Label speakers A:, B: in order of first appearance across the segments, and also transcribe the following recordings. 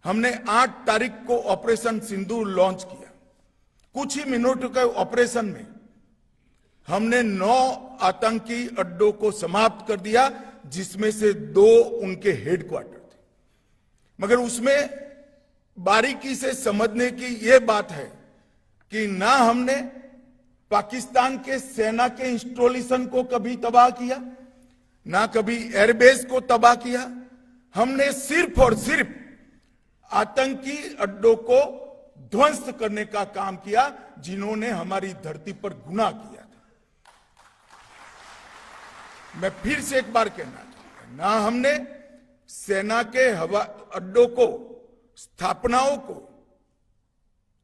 A: हमने 8 तारीख को ऑपरेशन सिंदूर लॉन्च किया। कुछ ही मिनटों के ऑपरेशन में हमने 9 आतंकी अड्डों को समाप्त कर दिया, जिसमें से 2 उनके हेडक्वार्टर थे। मगर उसमें बारीकी से समझने की यह बात है कि ना हमने पाकिस्तान के सेना के इंस्टॉलेशन को कभी तबाह किया, ना कभी एयरबेस को तबाह किया। हमने सिर्फ और सिर्फ आतंकी अड्डों को ध्वस्त करने का काम किया, जिन्होंने हमारी धरती पर गुनाह किया था। मैं फिर से एक बार कहना चाहूंगा, ना हमने सेना के हवा अड्डों को, स्थापनाओं को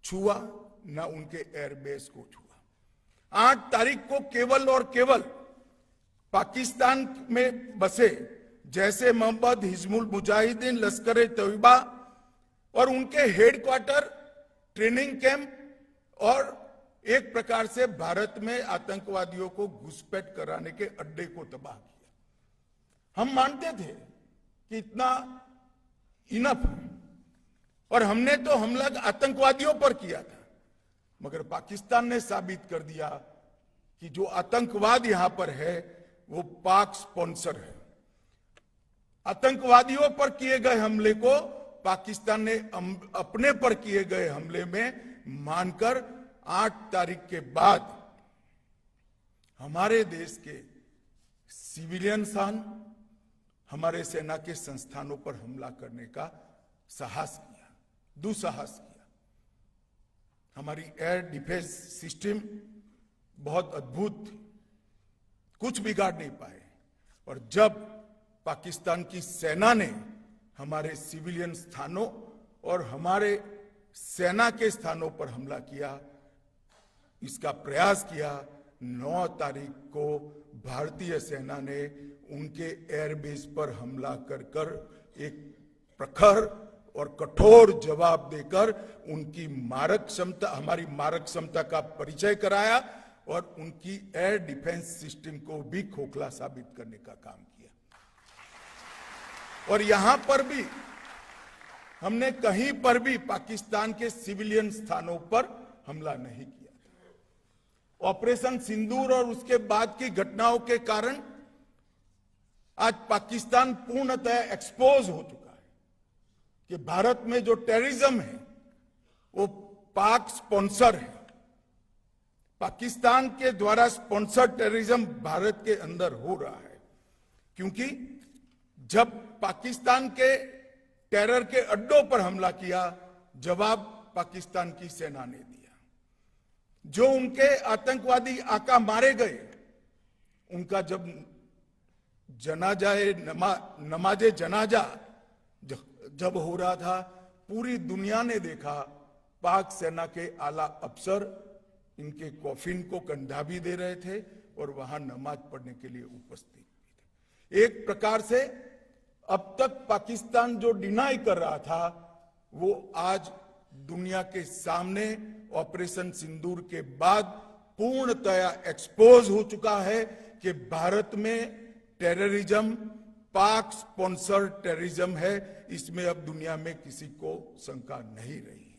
A: छुआ, ना उनके एयरबेस को छुआ। 8 तारीख को केवल और केवल पाकिस्तान में बसे जैसे मोहम्मद, हिजबुल मुजाहिदीन, लश्कर तैयबा और उनके हेडक्वार्टर, ट्रेनिंग कैंप और एक प्रकार से भारत में आतंकवादियों को घुसपैठ कराने के अड्डे को तबाह किया। हम मानते थे कि इतना इनफ है और हमने तो हमला आतंकवादियों पर किया था, मगर पाकिस्तान ने साबित कर दिया कि जो आतंकवाद यहां पर है वो पाक स्पॉन्सर है। आतंकवादियों पर किए गए हमले को पाकिस्तान ने अपने पर किए गए हमले में मानकर 8 तारीख के बाद हमारे देश के सिविलियन स्थान, हमारे सेना के संस्थानों पर हमला करने का साहस किया, दुस्साहस किया। हमारी एयर डिफेंस सिस्टम बहुत अद्भुत थी, कुछ बिगाड़ नहीं पाए। और जब पाकिस्तान की सेना ने हमारे सिविलियन स्थानों और हमारे सेना के स्थानों पर हमला किया, इसका प्रयास किया, 9 तारीख को भारतीय सेना ने उनके एयरबेस पर हमला कर एक प्रखर और कठोर जवाब देकर उनकी मारक क्षमता, हमारी मारक क्षमता का परिचय कराया और उनकी एयर डिफेंस सिस्टम को भी खोखला साबित करने का काम किया। और यहां पर भी हमने कहीं पर भी पाकिस्तान के सिविलियन स्थानों पर हमला नहीं किया। ऑपरेशन सिंदूर और उसके बाद की घटनाओं के कारण आज पाकिस्तान पूर्णतः एक्सपोज हो चुका है कि भारत में जो टेररिज्म है वो पाक स्पॉन्सर है। पाकिस्तान के द्वारा स्पॉन्सर टेररिज्म भारत के अंदर हो रहा है, क्योंकि जब पाकिस्तान के टेरर के अड्डों पर हमला किया, जवाब पाकिस्तान की सेना ने दिया। जो उनके आतंकवादी आका मारे गए, उनका जब नमाजे जनाजा जब हो रहा था, पूरी दुनिया ने देखा, पाक सेना के आला अफसर इनके कॉफिन को कंधा भी दे रहे थे और वहां नमाज पढ़ने के लिए उपस्थित थे। एक प्रकार से अब तक पाकिस्तान जो डिनाई कर रहा था, वो आज दुनिया के सामने ऑपरेशन सिंदूर के बाद पूर्णतया एक्सपोज हो चुका है कि भारत में टेररिज्म पाक स्पॉन्सर टेररिज्म है। इसमें अब दुनिया में किसी को शंका नहीं रही।